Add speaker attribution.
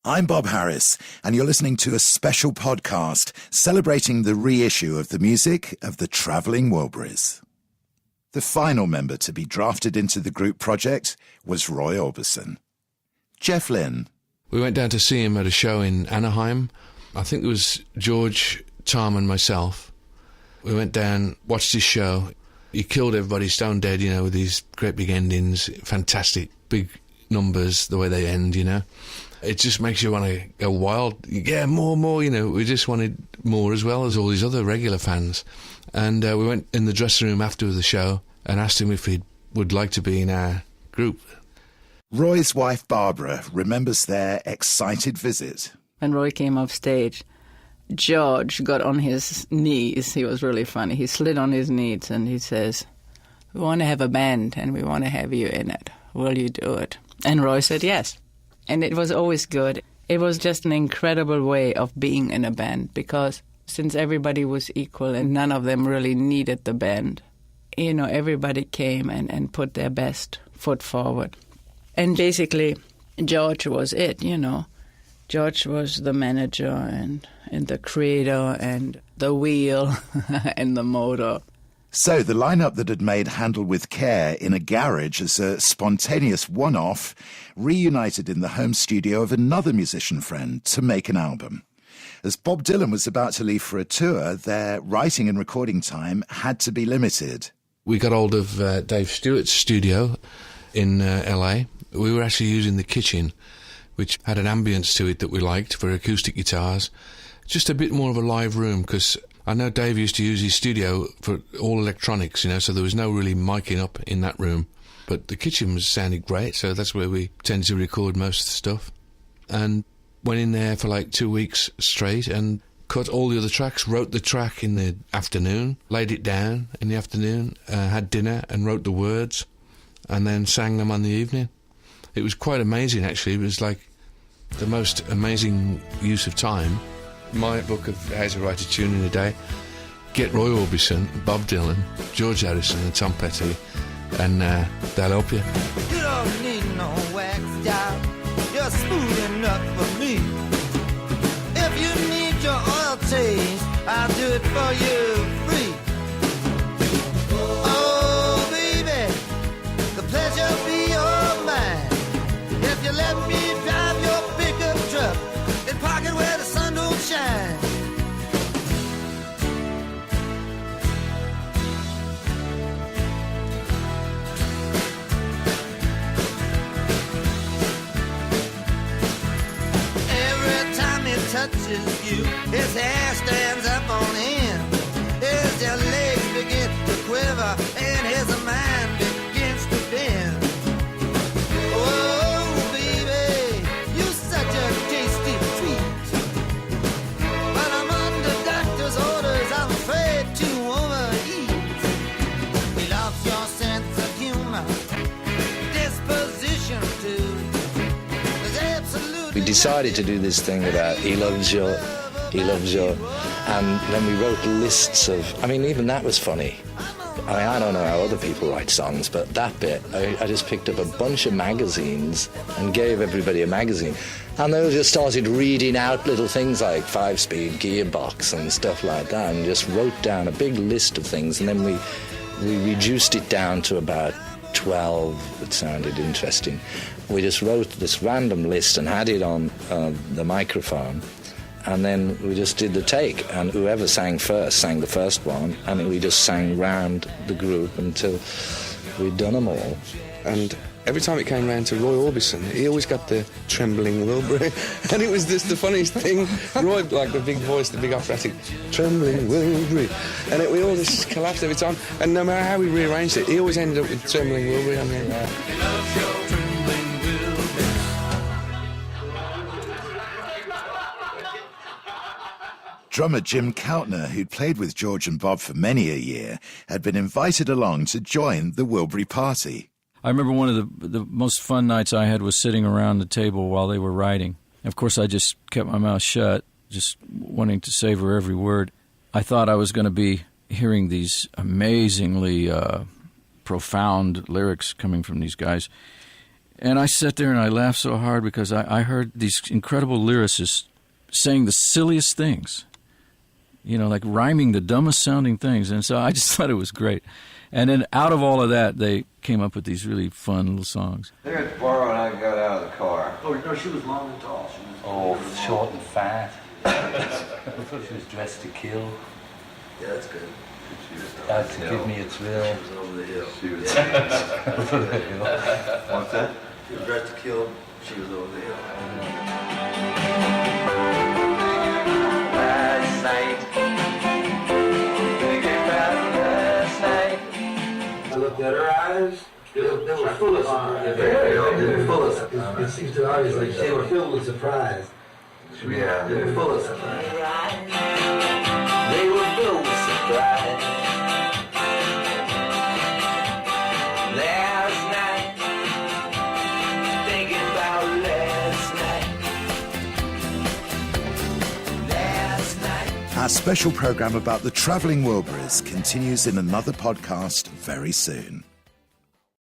Speaker 1: I'm Bob Harris, and you're listening to a special podcast celebrating the reissue of the music of the Travelling Wilburys. The final member to be drafted into the group project was Roy Orbison. Jeff Lynne.
Speaker 2: We went down to see him at a show in Anaheim. I think it was George, Tom and myself. We went down, watched his show. He killed everybody stone dead, with these great big endings, fantastic big numbers, the way they end, It just makes you want to go wild. Yeah, more, we just wanted more, as well as all these other regular fans. And we went in the dressing room after the show and asked him if he would like to be in our group.
Speaker 1: Roy's wife Barbara remembers their excited visit.
Speaker 3: When Roy came off stage, George got on his knees. He was really funny. He slid on his knees and he says, "We want to have a band and we want to have you in it. Will you do it?" And Roy said yes. And it was always good. It was just an incredible way of being in a band, because since everybody was equal and none of them really needed the band, everybody came and put their best foot forward. And basically, George was it, George was the manager and the creator and the wheel and the motor.
Speaker 1: So the lineup that had made Handle with Care in a garage as a spontaneous one-off reunited in the home studio of another musician friend to make an album. As Bob Dylan was about to leave for a tour, their writing and recording time had to be limited.
Speaker 2: We got hold of Dave Stewart's studio in LA. We were actually using the kitchen, which had an ambience to it that we liked for acoustic guitars. Just a bit more of a live room, because I know Dave used to use his studio for all electronics, so there was no really miking up in that room. But the kitchen sounded great, so that's where we tended to record most of the stuff. And went in there for like 2 weeks straight and cut all the other tracks, wrote the track in the afternoon, laid it down in the afternoon, had dinner and wrote the words, and then sang them on the evening. It was quite amazing, actually. It was like the most amazing use of time. My book of How to Write a Tune in a Day, get Roy Orbison, Bob Dylan, George Harrison and Tom Petty, and they'll help you.
Speaker 4: You don't need no wax job, you're smooth enough for me. If you need your oil change, I'll do it for you free. Oh baby, the pleasure be all mine. If you let me drive your pickup truck and park it where the sun don't shine. Every time he touches you, his hair stands up on end. His legs begin to quiver and his mind begins to bend. Oh baby, you're such a tasty treat. But I'm under doctor's orders, I'm afraid to overeat. He loves your sense of humor, disposition too. There's absolutely
Speaker 5: we decided to do this thing about he loves you, and then we wrote lists of, even that was funny. I don't know how other people write songs, but that bit, I just picked up a bunch of magazines and gave everybody a magazine. And they just started reading out little things like 5-speed gearbox and stuff like that, and just wrote down a big list of things. And then we reduced it down to about 12. It sounded interesting. We just wrote this random list and had it on the microphone. And then we just did the take, and whoever sang first sang the first one, and we just sang round the group until we'd done them all.
Speaker 6: And every time it came round to Roy Orbison, he always got the trembling Wilbury, and it was just the funniest thing. Roy, like the big voice, the big operatic, trembling Wilbury, and we all just collapsed every time. And no matter how we rearranged it, he always ended up with trembling Wilbury on there.
Speaker 1: Drummer Jim Kautner, who'd played with George and Bob for many a year, had been invited along to join the Wilbury party.
Speaker 7: I remember one of the most fun nights I had was sitting around the table while they were writing. Of course, I just kept my mouth shut, just wanting to savor every word. I thought I was going to be hearing these amazingly profound lyrics coming from these guys. And I sat there and I laughed so hard because I heard these incredible lyricists saying the silliest things, like rhyming the dumbest sounding things. And so I just thought it was great. And then out of all of that, they came up with these really fun little songs.
Speaker 8: There at the bar when I got out of the car.
Speaker 9: Oh, no, she was long and tall.
Speaker 10: Short and fat. She was dressed to kill.
Speaker 9: Yeah, that's good.
Speaker 10: Out to give me a thrill.
Speaker 9: She was over the hill.
Speaker 8: She was over the hill. What's that?
Speaker 9: She was dressed to kill. She was over the hill.
Speaker 4: Last night, thinking about last night.
Speaker 9: I looked at her eyes. They were full of surprise. They were full of surprise. It seems to always like they were filled with surprise.
Speaker 8: Yeah.
Speaker 9: They were full of surprise.
Speaker 4: They were filled with surprise. Last night, thinking about last night. Last night.
Speaker 1: Our special program about the travelling Wilburys continues in another podcast very soon.